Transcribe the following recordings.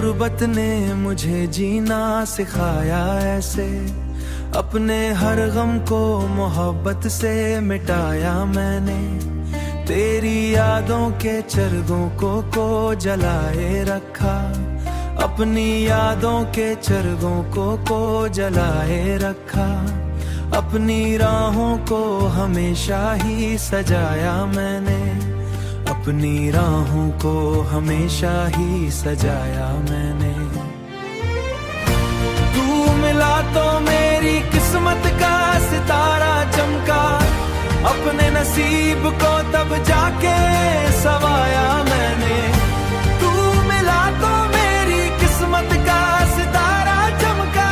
गुर्बत ने मुझे जीना सिखाया ऐसे, अपने हर गम को मोहब्बत से मिटाया मैंने। तेरी यादों के चरगों को जलाए रखा, अपनी यादों के चरगों को जलाए रखा। अपनी राहों को हमेशा ही सजाया मैंने, अपनी राहों को हमेशा ही सजाया मैंने। तू मिला तो मेरी किस्मत का सितारा चमका, अपने नसीब को तब जाके सवाया मैंने। तू मिला तो मेरी किस्मत का सितारा चमका।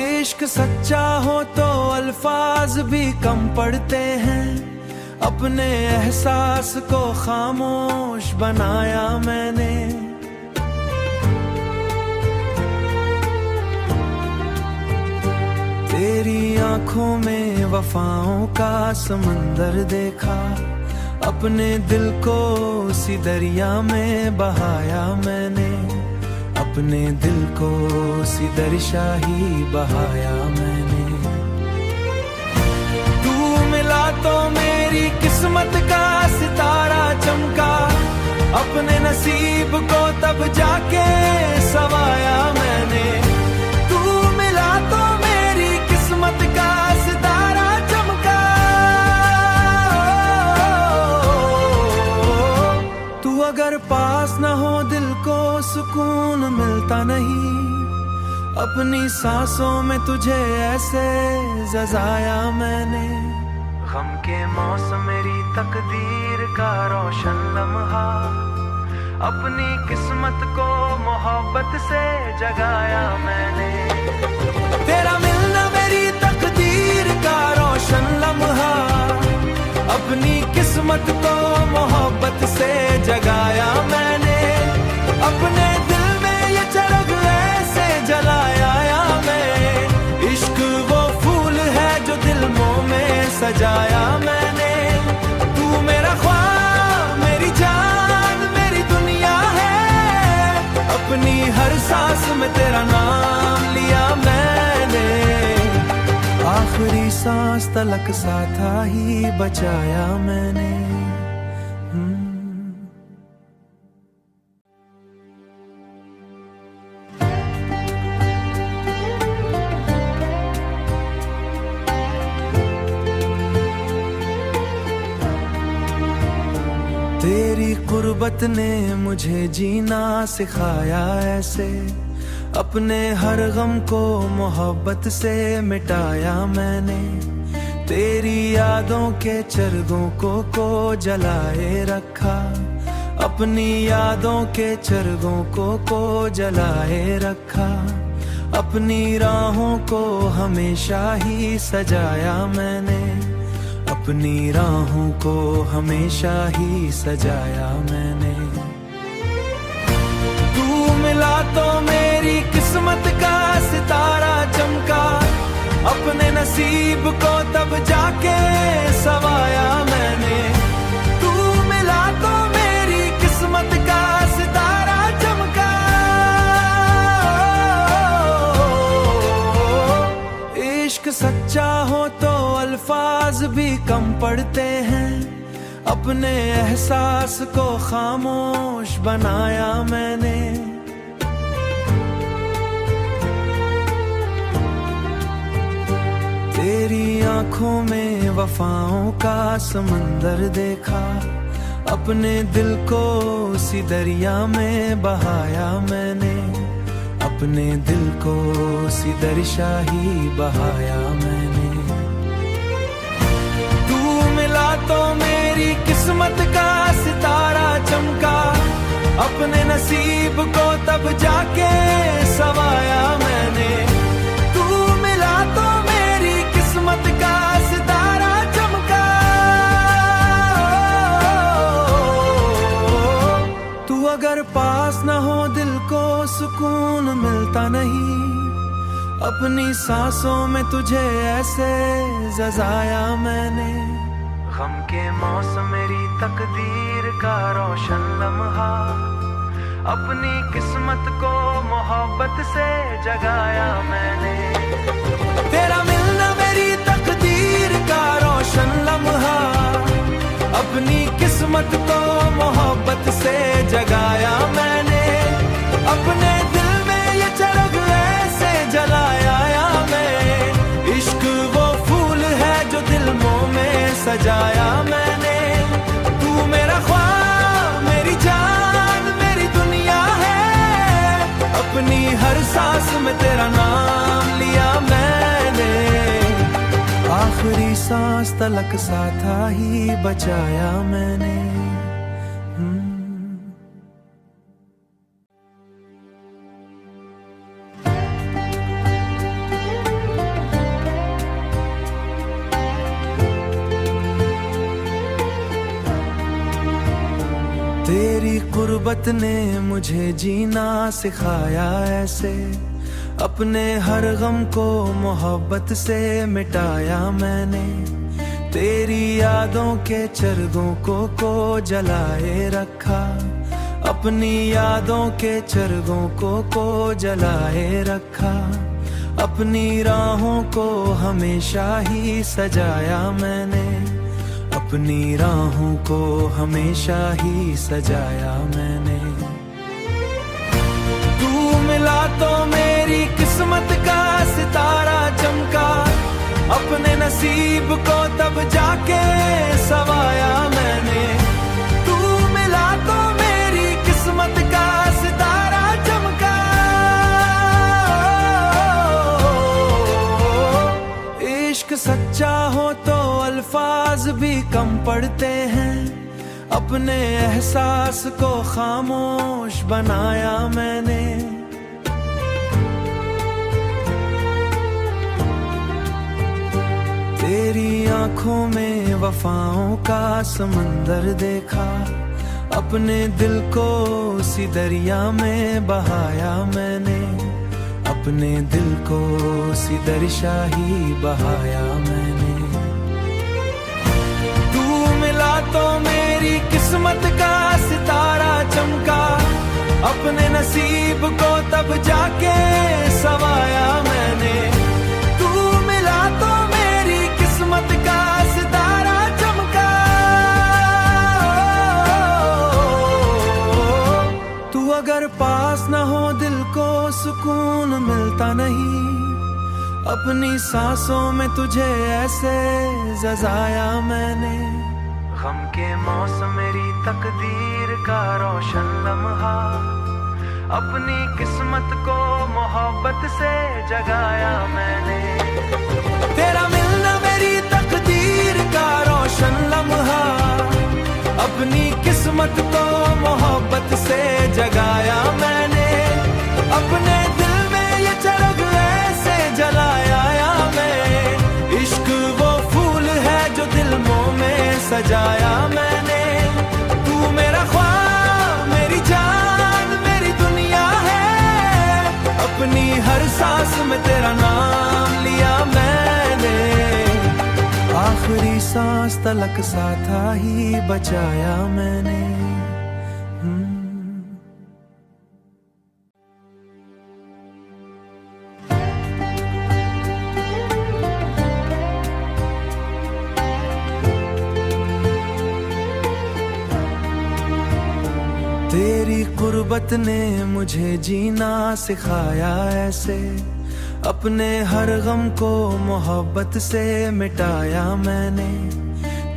इश्क सच्चा हो तो अल्फाज भी कम पड़ते हैं, अपने एहसास को खामोश बनाया मैंने। तेरी आंखों में वफाओं का समंदर देखा, अपने दिल को उसी दरिया में बहाया मैंने, अपने दिल को उसी दरिया ही बहाया मैंने। तू मिला तो मेरी किस्मत का सितारा चमका, अपने नसीब को तब जाके सवाया मैंने। तू मिला तो मेरी किस्मत का सितारा चमका। तू अगर पास न हो दिल को सुकून मिलता नहीं, अपनी सांसों में तुझे ऐसे जजाया मैंने। गम के मौसम मेरी तकदीर का रोशन लम्हा, अपनी किस्मत को मोहब्बत से जगाया मैंने। तेरा मिलना मेरी तकदीर का रोशन लम्हा, अपनी किस्मत को मोहब्बत से जगाया मैंने। अपने दिल में ये चरग ऐसे जलाया मैं, इश्क वो फूल है जो दिल में सजाया मैंने। तू मेरा ख्वाब मेरी जान मेरी दुनिया है, अपनी हर सांस में तेरा नाम लिया मैंने। आखिरी सांस तलक साथ ही बचाया मैंने। तेरी गुर्बत ने मुझे जीना सिखाया ऐसे, अपने हर गम को मोहब्बत से मिटाया मैंने। तेरी यादों के चरगों को जलाए रखा, अपनी यादों के चरगों को जलाए रखा। अपनी राहों को हमेशा ही सजाया मैंने, अपनी राहों को हमेशा ही सजाया मैंने। तू मिला तो मेरी किस्मत का सितारा चमका, अपने नसीब को तब जाके सवाया मैंने। तू मिला तो मेरी किस्मत का सितारा चमका। इश्क सच्चा हो तो अल्फाज भी कम पड़ते हैं, अपने एहसास को खामोश बनाया मैंने। तेरी आंखों में वफाओं का समंदर देखा, अपने दिल को उसी दरिया में बहाया मैंने, अपने दिल को उसी दरिया ही बहाया मैंने। तू मिला तो मेरी किस्मत का सितारा चमका, अपने नसीब को तब जाके सवाया मैंने। तू मिला तो मेरी किस्मत का सितारा चमका। तू अगर पास न हो दिल को सुकून मिलता नहीं, अपनी सांसों में तुझे ऐसे जजाया मैंने। गम के मौसम मेरी तकदीर का रोशन लम्हा, अपनी किस्मत को मोहब्बत से जगाया मैंने। तेरा मिलना मेरी तकदीर का रोशन लम्हा, अपनी किस्मत को मोहब्बत से जगाया मैंने। अपने दिल में ये चरग ऐसे जलाया मैं, इश्क वो फूल है जो दिलों में सजाया मैंने। तू मेरा ख्वाब, मेरी जान, मेरी दुनिया है, अपनी हर सांस में तेरा नाम लिया मैंने। आखिरी सांस तलक साथ ही बचाया मैंने। तेरी कुर्बत ने मुझे जीना सिखाया ऐसे, अपने हर गम को मोहब्बत से मिटाया मैंने। तेरी यादों के चरगों को जलाए रखा, अपनी यादों के चरगों को जलाए रखा। अपनी राहों को हमेशा ही सजाया मैंने, अपनी राहों को हमेशा ही सजाया मैंने। तू मिला तो मेरी किस्मत का सितारा चमका, अपने नसीब को तब जाके सवाया मैंने। तू मिला तो मेरी किस्मत का सितारा चमका, इश्क सच्चा हो तो अल्फाज भी कम पड़ते हैं, अपने एहसास को खामोश बनाया मैंने। तेरी आंखों में वफाओं का समंदर देखा, अपने दिल को उसी दरिया में बहाया मैंने। अपने दिल को उसी दरिया ही बहाया मैंने। तू मिला तो मेरी किस्मत का सितारा चमका, अपने नसीब को तब जाके सवाया मैंने। तू मिला तो मेरी किस्मत का सितारा चमका, तू अगर पास न हो दिल को सुकून मिलता नहीं। अपनी सांसों में तुझे ऐसे जजाया मैंने। गम के मौसम मेरी तकदीर का रोशन लम्हा, अपनी किस्मत को मोहब्बत से जगाया मैंने। तेरा मिलना मेरी तकदीर का रोशन लम्हा, अपनी किस्मत को मोहब्बत से जगाया मैंने। अपने दिल में ये चरग ऐसे जलाया मैं, इश्क वो फूल है जो दिलों में सजाया मैंने। तू मेरा ख्वाब, मेरी जान, मेरी दुनिया है, अपनी हर सांस में तेरा नाम लिया मैंने। आखिरी सांस तलक साथ ही बचाया मैंने। तेरी कुर्बत ने मुझे जीना सिखाया ऐसे, अपने हर गम को मोहब्बत से मिटाया मैंने।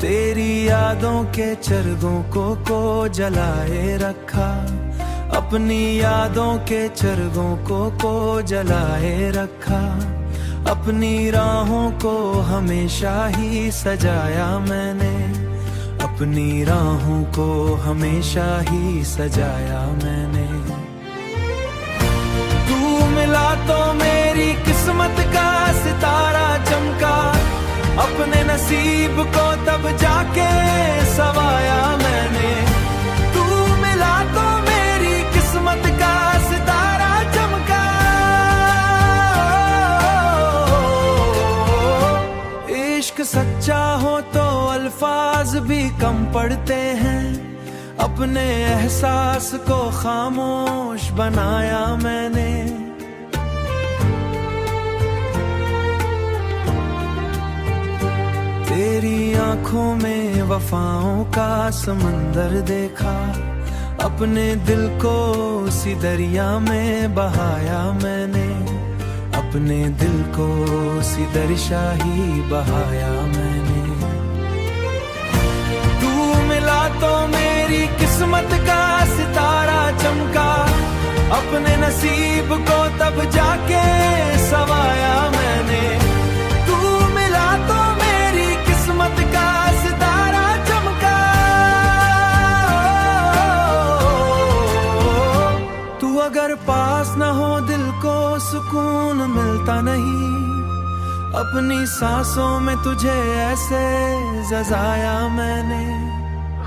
तेरी यादों के चरगों को जलाए रखा, अपनी यादों के चरगों को जलाए रखा। अपनी राहों को हमेशा ही सजाया मैंने, अपनी राहों को हमेशा ही सजाया मैंने। तू मिला तो मेरी किस्मत का सितारा चमका, अपने नसीब को तब जाके सवाया मैंने। तू मिला तो मेरी किस्मत का सितारा चमका, इश्क सच्चा हो तो अल्फाज भी कम पड़ते हैं, अपने एहसास को खामोश बनाया मैंने। तेरी आंखों में वफाओं का समंदर देखा, अपने दिल को उसी दरिया में बहाया मैंने। अपने दिल को उसी दरिया ही बहाया मैंने। तू मिला तो मेरी किस्मत का सितारा चमका, अपने नसीब को तब जाके सवाया मैंने। तू मिला तो मेरी किस्मत का सितारा चमका, तू अगर पास न हो दिल को सुकून मिलता नहीं। अपनी सांसों में तुझे ऐसे जजाया मैंने।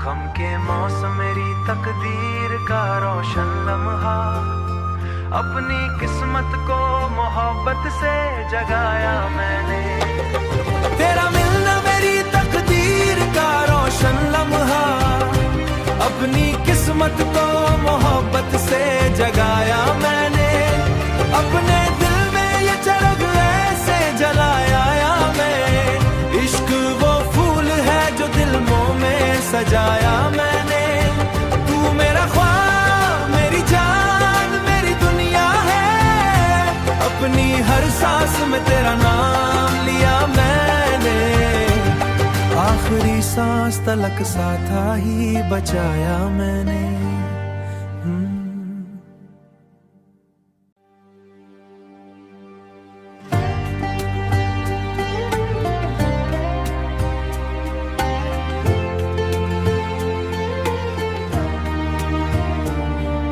गम के मौसम मेरी तकदीर का रोशन लम्हा, अपनी किस्मत को मोहब्बत से जगाया मैंने। तेरा मिलना मेरी तकदीर का रोशन लम्हा, अपनी किस्मत को मोहब्बत से जगाया मैंने। अपने दिल में ये चरग ऐसे जलाया मैं, इश्क वो फूल है जो दिलों में सजाया मैंने। तू मेरा ख्वाब मेरी जान मेरी दुनिया है, अपनी हर सांस में तेरा नाम लिया मैंने। आखिरी सांस तलक साथ ही बचाया मैंने।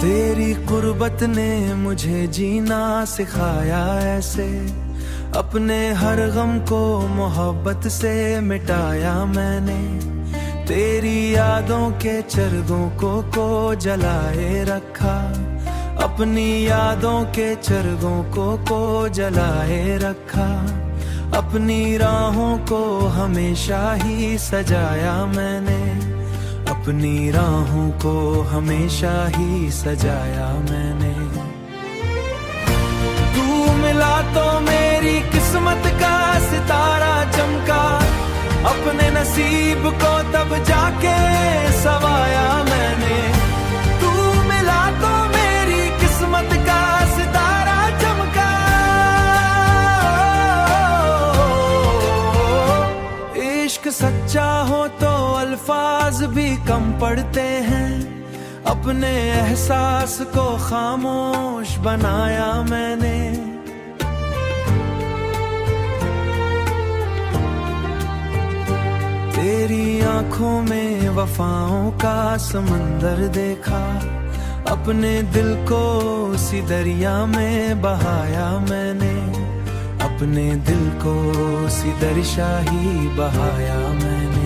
तेरी कुर्बत ने मुझे जीना सिखाया ऐसे, अपने हर गम को मोहब्बत से मिटाया मैंने। तेरी यादों के चरगों को जलाए रखा, अपनी यादों के चरगों को जलाए रखा। अपनी राहों को हमेशा ही सजाया मैंने, अपनी राहों को हमेशा ही सजाया मैंने। तू मिला तो मेरी किस्मत का सितारा चमका, अपने नसीब को तब जाके सवाया मैंने। तू मिला तो मेरी किस्मत का सितारा चमका, इश्क सच्चा हो तो अल्फाज भी कम पड़ते हैं। अपने एहसास को खामोश बनाया मैंने। तेरी आंखों में वफाओं का समंदर देखा, अपने दिल को उसी दरिया में बहाया मैंने। अपने दिल को उसी दरिया ही बहाया मैंने।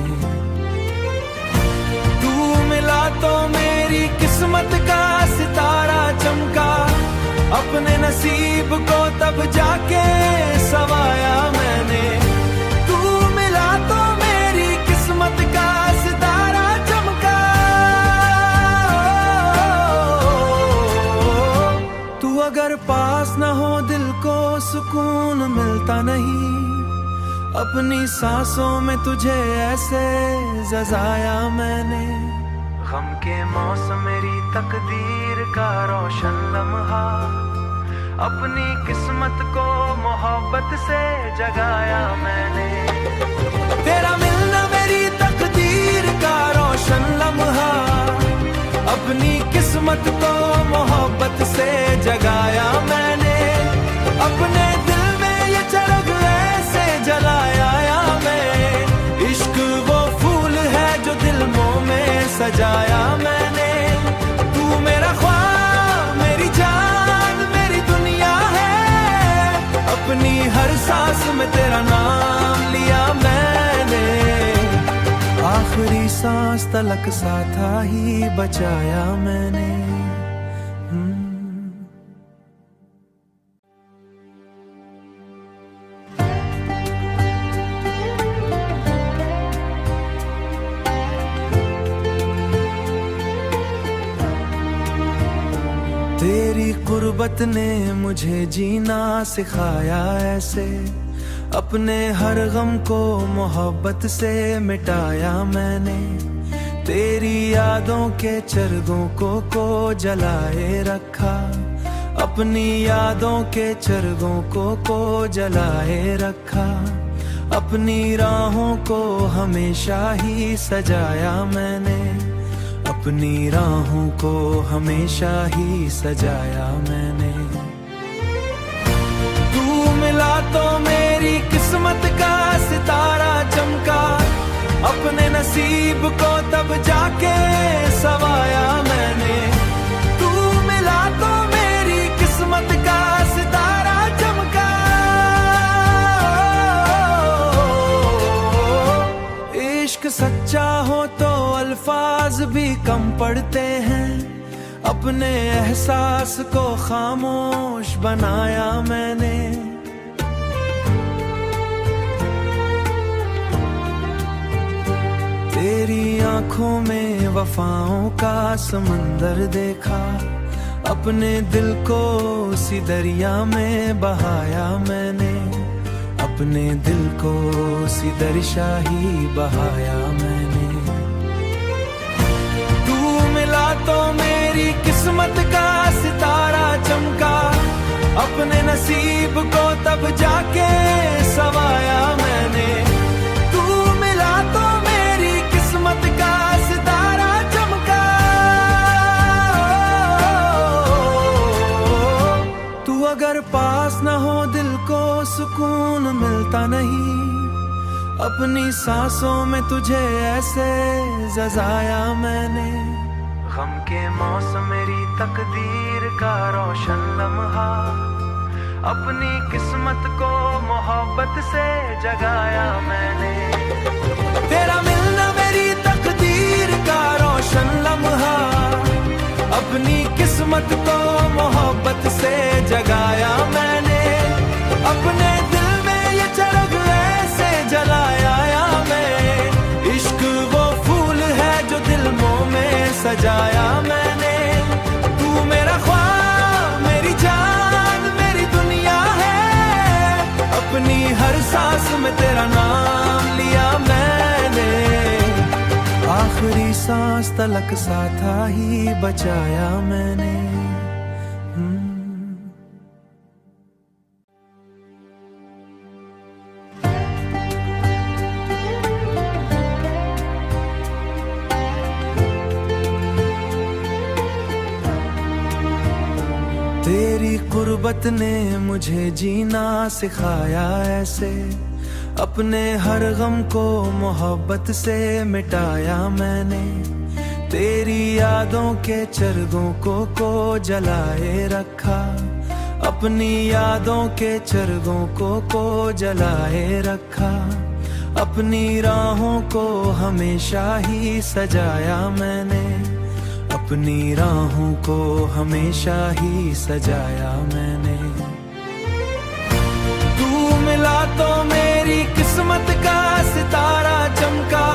तू मिला तो मेरी किस्मत का सितारा चमका, अपने नसीब को तब जाके सवाया मैंने। तू मिला तो मेरी किस्मत का सितारा चमका, तू अगर पास न हो दिल को सुकून मिलता नहीं। अपनी सांसों में तुझे ऐसे जजाया मैंने। गम के मौसम मेरी तकदीर का रोशन लम्हा, अपनी किस्मत को मोहब्बत से जगाया मैंने। तेरा मिलना मेरी तकदीर का रोशन लम्हा, अपनी किस्मत को मोहब्बत से जगाया मैंने। अपने दिल में ये चरग ऐसे जलाया मैं, इश्क वो फूल है जो दिलों में सजाया मैंने। तू मेरा ख्वाब मेरी जान मेरी दुनिया है, अपनी हर सांस में तेरा नाम लिया मैंने। आखिरी सांस तलक साथ ही बचाया मैंने। तेरी कुर्बत ने मुझे जीना सिखाया ऐसे, अपने हर गम को मोहब्बत से मिटाया मैंने। तेरी यादों के चरगों को जलाए रखा, अपनी यादों के चरगों को जलाए रखा। अपनी राहों को हमेशा ही सजाया मैंने, अपनी राहों को हमेशा ही सजाया मैंने। तू मिला तो मेरी किस्मत का सितारा चमका, अपने नसीब को तब जाके सवाया मैंने। तू मिला तो मेरी किस्मत का सितारा चमका, इश्क सच्चा हो तो अल्फाज भी कम पड़ते हैं, अपने एहसास को खामोश बनाया मैंने। तेरी आंखों में वफाओं का समंदर देखा, अपने दिल को उसी दरिया में बहाया मैंने, अपने दिल को उसी दरिया ही बहाया मैंने। तू मिला तो मेरी किस्मत का सितारा चमका, अपने नसीब को तब जाके सवाया मैंने। तू मिला तो मेरी किस्मत का सितारा चमका, तू अगर पास न हो दिल को सुकून मिलता नहीं, अपनी सांसों में तुझे ऐसे जजाया मैंने। गम के मौसम मेरी तकदीर का रोशन लम्हा, अपनी किस्मत को मोहब्बत से जगाया मैंने। तेरा मिलना मेरी तकदीर का रोशन लम्हा, अपनी किस्मत को मोहब्बत से जगाया मैंने। अपने दिल में ये चरग ऐसे जलाया मैं, इश्क वो फूल है जो दिल में सजाया मैंने। तू मेरा ख्वाब मेरी जान मेरी दुनिया है, अपनी हर सांस में तेरा नाम लिया मैंने। आखिरी सांस तलक साथ ही बचाया मैंने। तेरी कुर्बत ने मुझे जीना सिखाया ऐसे, अपने हर गम को मोहब्बत से मिटाया मैंने। तेरी यादों के चरगों को जलाए रखा, अपनी यादों के चरगों को जलाए रखा। अपनी राहों को हमेशा ही सजाया मैंने, अपनी राहों को हमेशा ही सजाया मैंने। तू मिला तो मेरी किस्मत का सितारा चमका,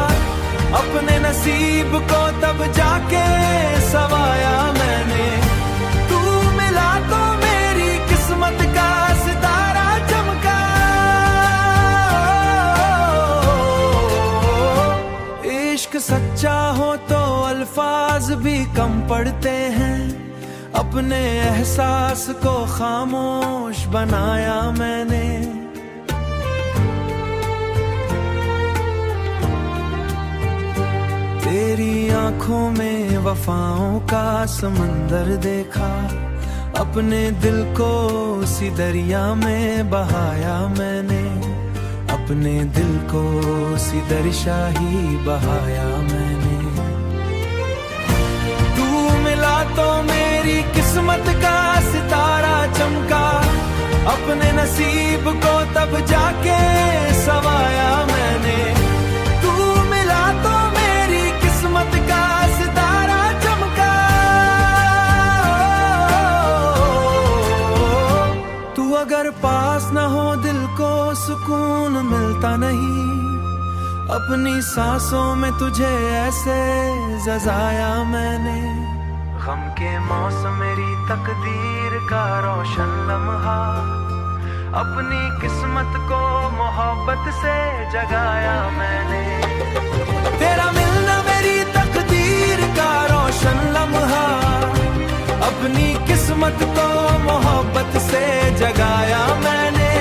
अपने नसीब को तब जाके सवाया मैंने। तू मिला तो मेरी किस्मत का सितारा चमका, इश्क सच्चा हो तो अल्फाज भी कम पड़ते हैं, अपने एहसास को खामोश बनाया मैंने। तेरी आंखों में वफाओं का समंदर देखा, अपने दिल को उसी दरिया में बहाया मैंने, अपने दिल को उसी दरिया ही बहाया मैंने। तू मिला तो मेरी किस्मत का सितारा चमका, अपने नसीब को तब जाके सवाया मैंने। तू मिला तो मेरी किस्मत का सितारा चमका, तू अगर पास न हो दिल को सुकून मिलता नहीं, अपनी सांसों में तुझे ऐसे जजाया मैंने। गम के मौसम मेरी तकदीर का रोशन लम्हा, अपनी किस्मत को मोहब्बत से जगाया मैंने। तेरा मिलना मेरी तकदीर का रोशन लम्हा, अपनी किस्मत को मोहब्बत से जगाया मैंने।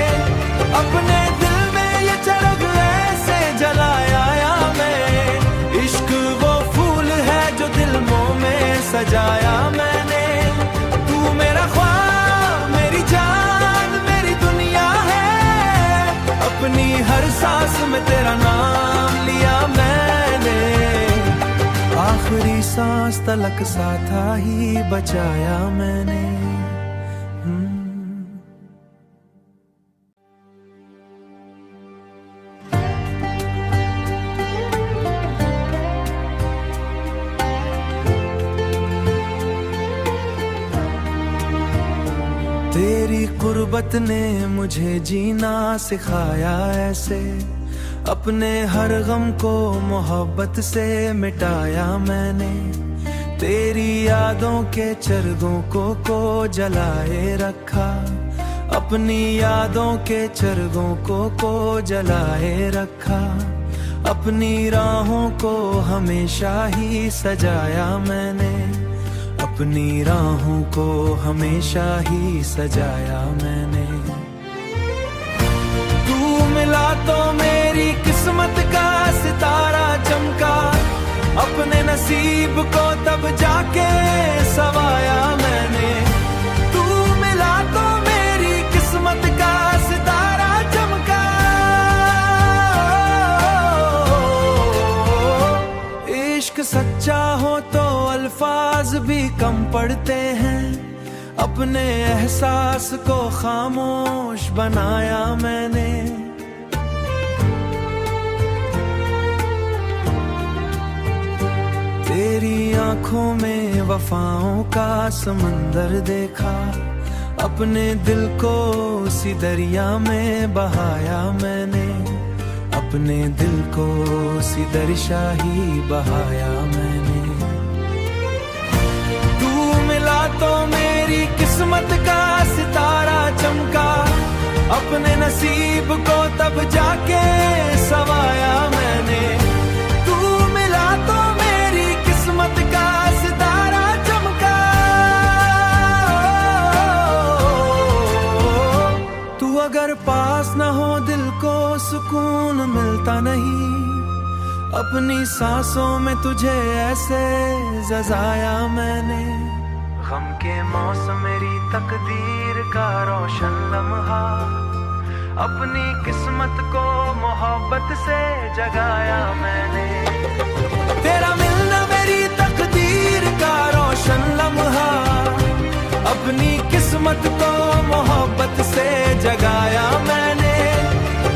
अपने दिल में ये चरग ऐसे जलाया या मैं, इश्क वो फूल है जो दिल में सजाया मैंने। तू मेरा ख्वाब मेरी जान मेरी दुनिया है, अपनी हर सांस में तेरा नाम लिया मैंने। आखिरी सांस तलक साथा ही बचाया मैंने। तेरी कुर्बत ने मुझे जीना सिखाया ऐसे, अपने हर गम को मोहब्बत से मिटाया मैंने। तेरी यादों के चरगों को जलाए रखा, अपनी यादों के चरगों को जलाए रखा। अपनी राहों को हमेशा ही सजाया मैंने, अपनी राहों को हमेशा ही सजाया मैंने। तू मिला तो मेरी किस्मत का सितारा चमका, अपने नसीब को तब जाके सवाया मैंने। तू मिला तो मेरी किस्मत का सितारा चमका, इश्क सच्चा हो तो अल्फाज भी कम पड़ते हैं, अपने एहसास को खामोश बनाया मैंने। तेरी आंखों में वफाओं का समंदर देखा, अपने दिल को उसी दरिया में बहाया मैंने। अपने दिल को उसी दरिया ही बहाया मैंने। तू मिला तो मेरी किस्मत का सितारा चमका, अपने नसीब को तब जाके सवाया मैंने। तू मिला तो मेरी किस्मत का सितारा चमका, तू अगर पास न हो दिल को सुकून मिलता नहीं। अपनी सांसों में तुझे ऐसे जजाया मैंने। गम के मौसम मेरी तकदीर का रोशन लम्हा, अपनी किस्मत को मोहब्बत से जगाया मैंने। तेरा मिलना मेरी तकदीर का रोशन लम्हा, अपनी किस्मत को मोहब्बत से जगाया मैंने।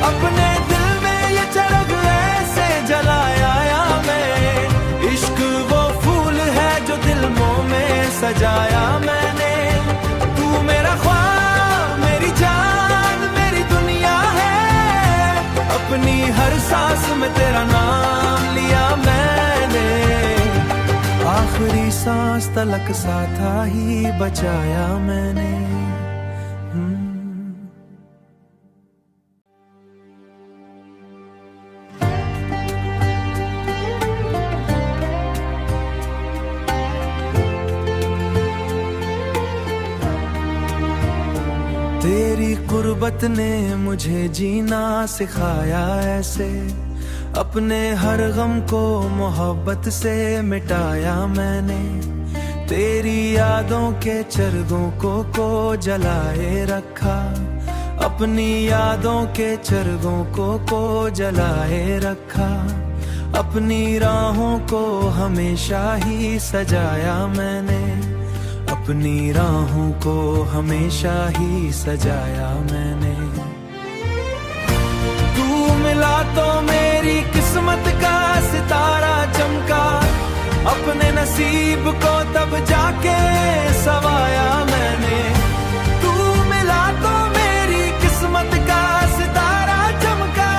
अपने दिल में ये चरग ऐसे जलाया या मैं, इश्क वो फूल है जो दिल में सजाया मैंने। तू मेरा ख्वाब मेरी जान मेरी दुनिया है, अपनी हर सांस में तेरा नाम लिया मैंने। आखिरी सांस तलक साथा ही बचाया मैंने। तेरी कुर्बत ने मुझे जीना सिखाया ऐसे, अपने हर गम को मोहब्बत से मिटाया मैंने। तेरी यादों के चरगों को जलाए रखा, अपनी यादों के चरगों को जलाए रखा। अपनी राहों को हमेशा ही सजाया मैंने, अपनी राहों को हमेशा ही सजाया मैंने। तू मिला तो मेरी किस्मत का सितारा चमका, अपने नसीब को तब जाके सवाया मैंने। तू मिला तो मेरी किस्मत का सितारा चमका,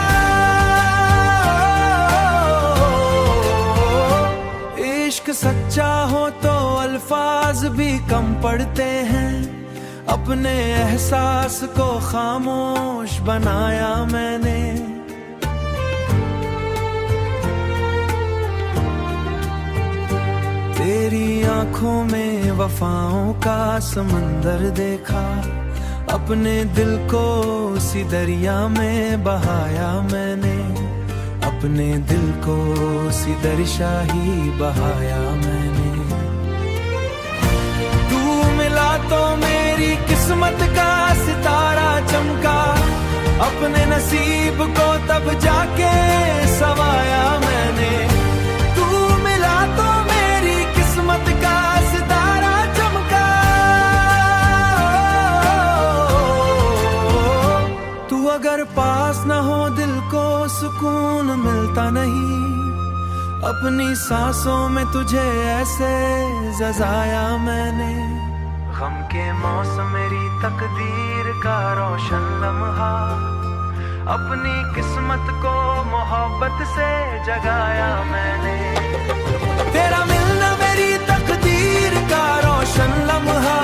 इश्क सच्चा हो तो अल्फाज भी कम पड़ते हैं, अपने एहसास को खामोश बनाया मैंने। तेरी आंखों में वफाओं का समंदर देखा, अपने दिल को उसी दरिया में बहाया मैंने, अपने दिल को उसी दरिया ही बहाया मैंने। तू मिला तो मेरी किस्मत का सितारा चमका, अपने नसीब को तब जाके सवाया मैंने। तू मिला तो मेरी किस्मत का सितारा चमका, तू अगर पास न हो दिल को सुकून मिलता नहीं, अपनी सांसों में तुझे ऐसे जजाया मैंने। गम के मौसम मेरी तकदीर का रोशन लम्हा, अपनी किस्मत को मोहब्बत से जगाया मैंने। तेरा मिलना मेरी तकदीर का रोशन लम्हा,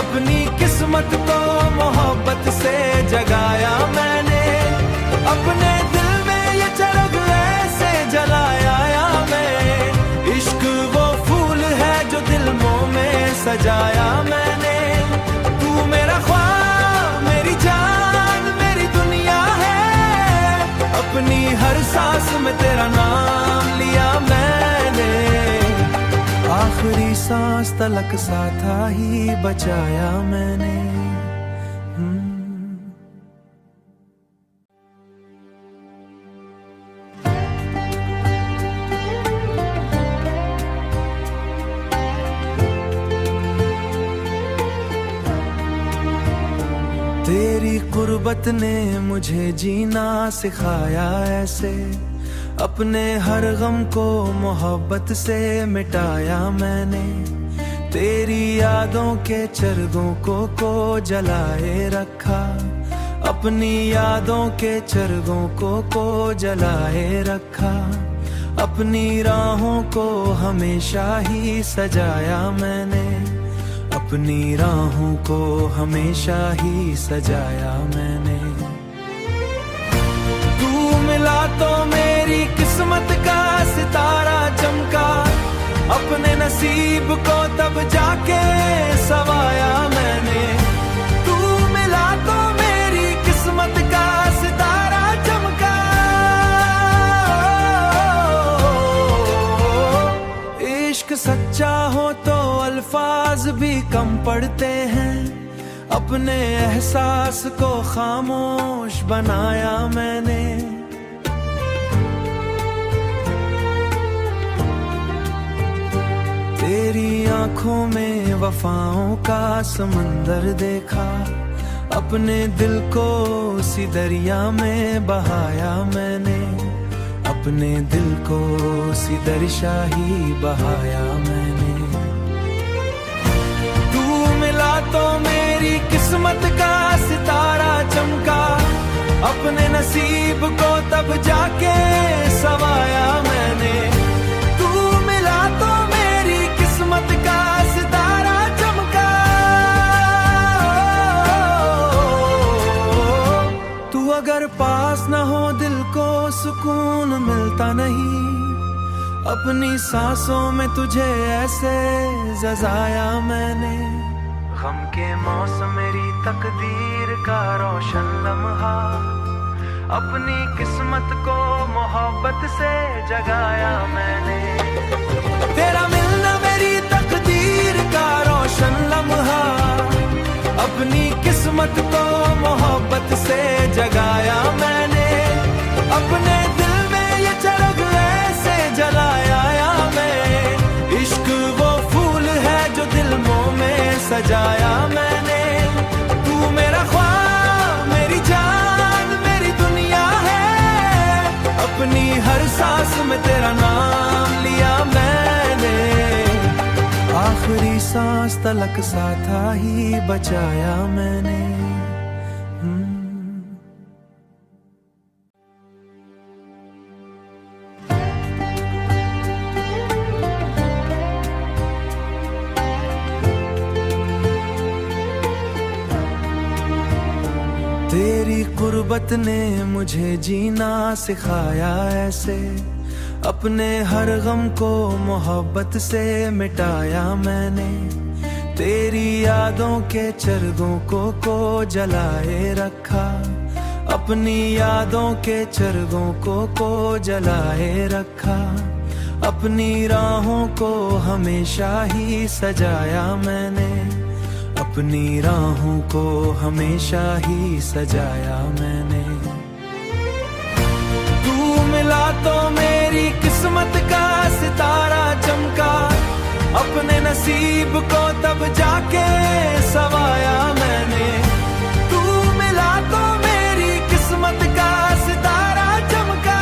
अपनी किस्मत को मोहब्बत से जगाया मैंने। अपने दिल में ये चरग ऐसे जलाया या मैं, इश्क वो फूल है जो दिल में सजाया मैंने। तू मेरा ख्वाब मेरी जान मेरी दुनिया है, अपनी हर सांस में तेरा नाम लिया मैंने। आखिरी सांस तलक साथा ही बचाया मैंने। तेरी कुर्बत ने मुझे जीना सिखाया ऐसे, अपने हर गम को मोहब्बत से मिटाया मैंने। तेरी यादों के चरगों को जलाए रखा, अपनी यादों के चरगों को जलाए रखा। अपनी राहों को हमेशा ही सजाया मैंने, अपनी राहों को हमेशा ही सजाया मैंने। तू मिला तो मेरी किस्मत का सितारा चमका, अपने नसीब को तब जाके सवाया मैंने। तू मिला तो मेरी किस्मत का सितारा चमका, इश्क सच्चा हो तो अल्फाज भी कम पड़ते हैं, अपने एहसास को खामोश बनाया मैंने। तेरी आंखों में वफाओं का समंदर देखा, अपने दिल को उसी दरिया में बहाया मैंने, अपने दिल को उसी दरिया ही बहाया मैंने। तू मिला तो मेरी किस्मत का सितारा चमका, अपने नसीब को तब जाके सवाया मैंने। तू मिला तो मेरी किस्मत का सितारा चमका, तू अगर पास न हो दिल को सुकून मिलता नहीं, अपनी सांसों में तुझे ऐसे जजाया मैंने। गम के मौसम मेरी तकदीर का रोशन लम्हा, अपनी किस्मत को मोहब्बत से जगाया मैंने। तेरा मिलना मेरी तकदीर का रोशन लम्हा, अपनी किस्मत को मोहब्बत से जगाया मैंने। अपने दिल में ये चरग ऐसे जलाया या मैं, इश्क वो फूल है जो दिल में सजाया मैंने। तू मेरा ख्वाब मेरी जान मेरी दुनिया है, अपनी हर सांस में तेरा नाम लिया मैंने। आखिरी सांस तलक साथा ही बचाया मैंने। तेरी कुर्बत ने मुझे जीना सिखाया ऐसे, अपने हर गम को मोहब्बत से मिटाया मैंने। तेरी यादों के चरगों को जलाए रखा, अपनी यादों के चरगों को जलाए रखा। अपनी राहों को हमेशा ही सजाया मैंने, अपनी राहों को हमेशा ही सजाया मैंने। तू मिला तो मेरी किस्मत का सितारा चमका, अपने नसीब को तब जाके सवाया मैंने। तू मिला तो मेरी किस्मत का सितारा चमका,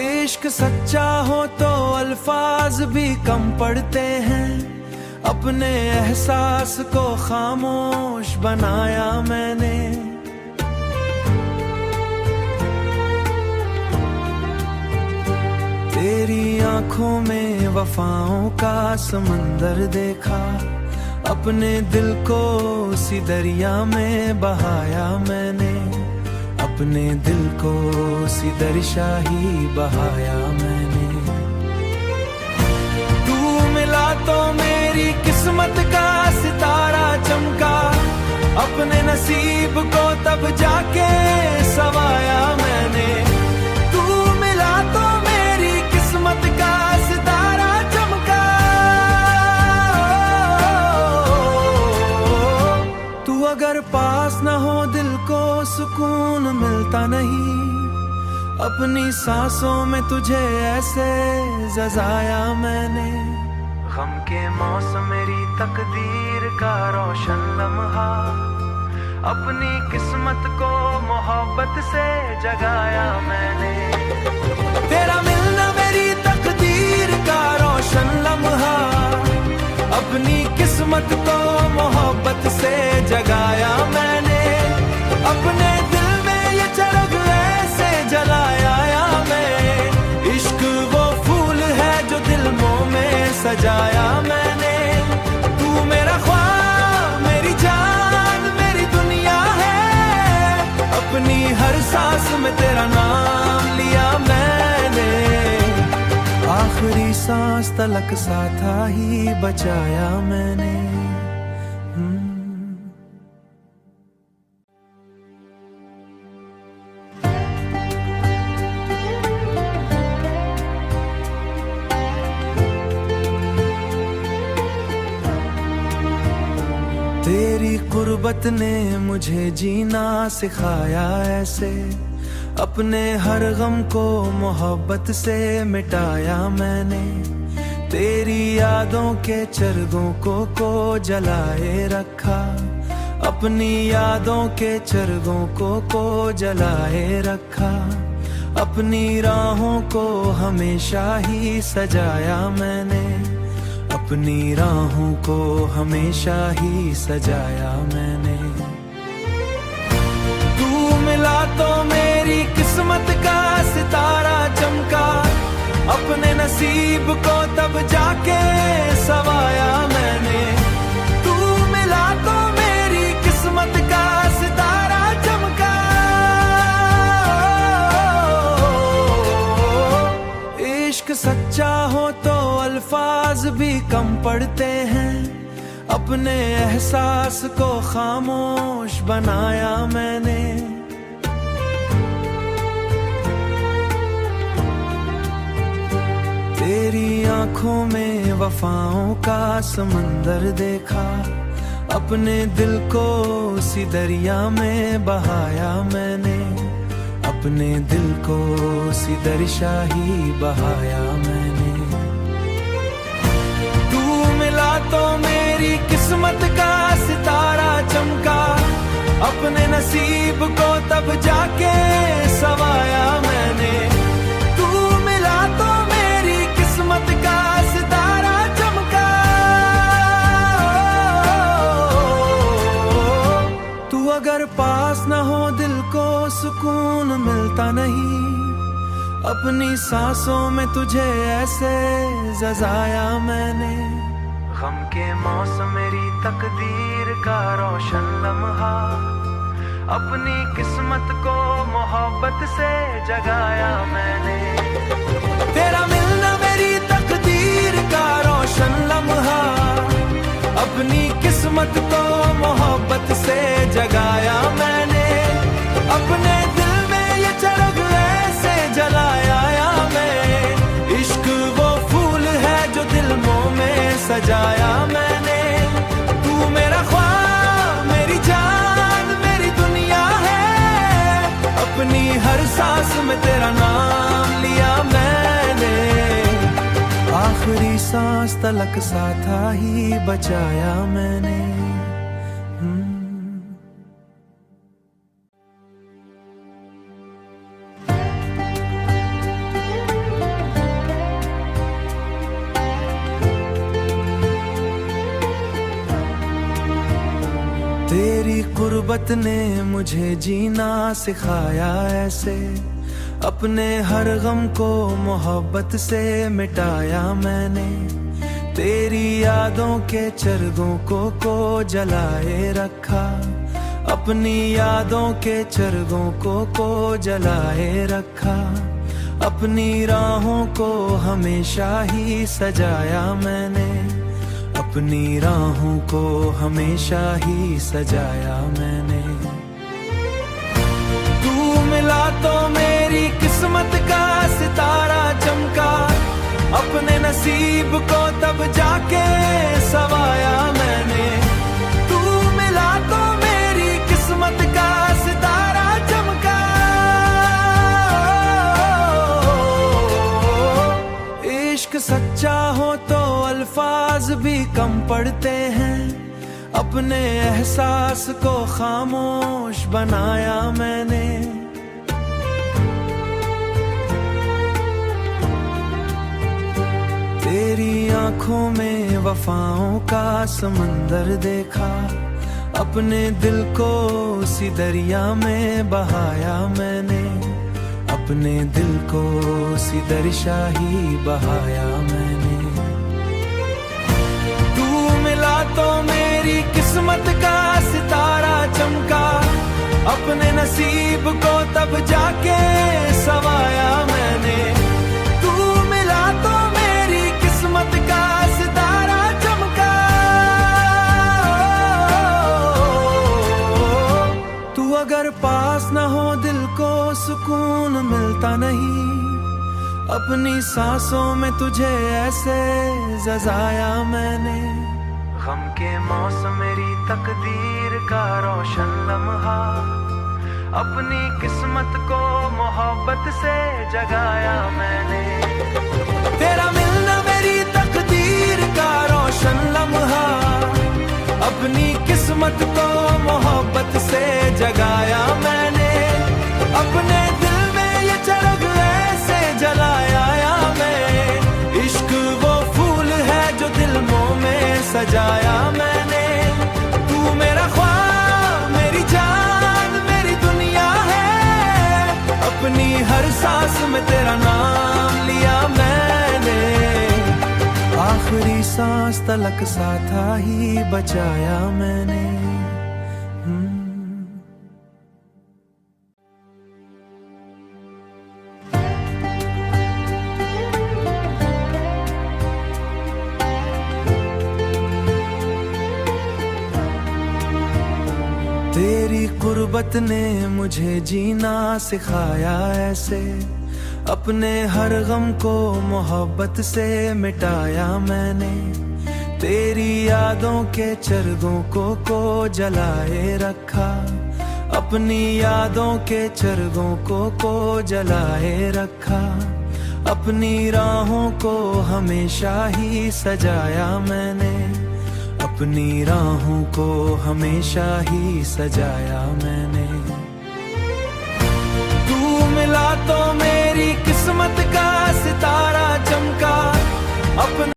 इश्क सच्चा हो तो अल्फाज भी कम पड़ते हैं, अपने एहसास को खामोश बनाया मैंने। तेरी आंखों में वफाओं का समंदर देखा, अपने दिल को उसी दरिया में बहाया मैंने। अपने दिल को उसी दरिया ही बहाया मैंने। तू मिला तो मेरी किस्मत का सितारा चमका, अपने नसीब को तब जाके सवाया मैंने। तू मिला तो मेरी किस्मत का सितारा चमका, तू अगर पास न हो दिल को सुकून मिलता नहीं। अपनी सांसों में तुझे ऐसे जजाया मैंने। गम के मौसम मेरी तकदीर का रोशन लम्हा, अपनी किस्मत को मोहब्बत से जगाया मैंने। तेरा मिलना मेरी तकदीर का रोशन लम्हा, अपनी किस्मत को मोहब्बत से जगाया मैंने। अपने दिल में ये चरग ऐसे जलाया मैं, इश्क वो फूल है जो दिल में सजाया मैंने। तू मेरा ख्वाब मेरी जान मेरी दुनिया है, अपनी हर सांस में तेरा नाम लिया मैंने। आखिरी सांस तलक साथा ही बचाया मैंने। तेरी कुर्बत ने मुझे जीना सिखाया ऐसे, अपने हर गम को मोहब्बत से मिटाया मैंने। तेरी यादों के चरगों को जलाए रखा, अपनी यादों के चरगों को जलाए रखा। अपनी राहों को हमेशा ही सजाया मैंने, अपनी राहों को हमेशा ही सजाया मैंने। तू मिला तो मेरी किस्मत का सितारा चमका, अपने नसीब को तब जाके सवाया मैंने। तू मिला तो मेरी किस्मत का सितारा चमका, इश्क सच्चा हो तो अल्फाज भी कम पड़ते हैं, अपने एहसास को खामोश बनाया मैंने। तेरी आंखों में वफाओं का समंदर देखा, अपने दिल को उसी दरिया में बहाया मैंने। अपने दिल को उसी दरिया ही बहाया मैंने। तू मिला तो मेरी किस्मत का सितारा चमका, अपने नसीब को तब जाके सवाया मैंने। तू मिला तो मेरी किस्मत का सितारा चमका, तू अगर पास न हो दिल को सुकून मिलता नहीं। अपनी सांसों में तुझे ऐसे जजाया मैंने। गम के मौसम मेरी तकदीर का रोशन लम्हा, अपनी किस्मत को मोहब्बत से जगाया मैंने। तेरा मिलना मेरी तकदीर का रोशन लम्हा, अपनी किस्मत को मोहब्बत से जगाया मैंने। अपने दिल में ये चरग ऐसे जलाया मैं, इश्क वो फूल है जो दिलों में सजाया मैंने। तू मेरा ख्वाब मेरी जान मेरी दुनिया है, अपनी हर सांस में तेरा नाम लिया मैंने। आखिरी सांस तलक साथा ही बचाया मैंने। तेरी कुर्बत ने मुझे जीना सिखाया ऐसे, अपने हर गम को मोहब्बत से मिटाया मैंने। तेरी यादों के चरगों को जलाए रखा, अपनी यादों के चरगों को जलाए रखा। अपनी राहों को हमेशा ही सजाया मैंने, अपनी राहों को हमेशा ही सजाया मैंने। तू मिला तो मेरी किस्मत का सितारा चमका, अपने नसीब को तब जाके सवाया मैंने। तू मिला तो मेरी किस्मत का सितारा चमका, इश्क सच्चा हो तो अल्फाज भी कम पड़ते हैं, अपने एहसास को खामोश बनाया मैंने। तेरी आंखों में वफाओं का समंदर देखा, अपने दिल को उसी दरिया में बहाया मैंने। अपने दिल को उसी दरिया ही बहाया मैंने। तू मिला तो मेरी किस्मत का सितारा चमका, अपने नसीब को तब जाके सवाया मैंने। तू मिला तो मेरी किस्मत का सितारा चमका, तू अगर पास न हो दिल को सुकून मिलता नहीं। अपनी सांसों में तुझे ऐसे जजाया मैंने। गम के मौसम मेरी तकदीर का रोशन लम्हा, अपनी किस्मत को मोहब्बत से जगाया मैंने। तेरा मिलना मेरी तकदीर का रोशन लम्हा, अपनी किस्मत को मोहब्बत से जगाया मैंने। अपने दिल में ये चरग ऐसे जलाया मैं, इश्क वो फूल है जो दिलों में सजाया मैंने। तू मेरा ख्वाब मेरी जान मेरी दुनिया है, अपनी हर सांस में तेरा नाम लिया मैंने। आखिरी सांस तलक साथा ही बचाया मैंने। तेरी कुर्बत ने मुझे जीना सिखाया ऐसे, अपने हर गम को मोहब्बत से मिटाया मैंने। तेरी यादों के चरगों को जलाए रखा, अपनी यादों के चरगों को जलाए रखा। अपनी राहों को हमेशा ही सजाया मैंने, अपनी राहों को हमेशा ही सजाया मैंने। तू मिला तो मेरी किस्मत का सितारा चमका, अपने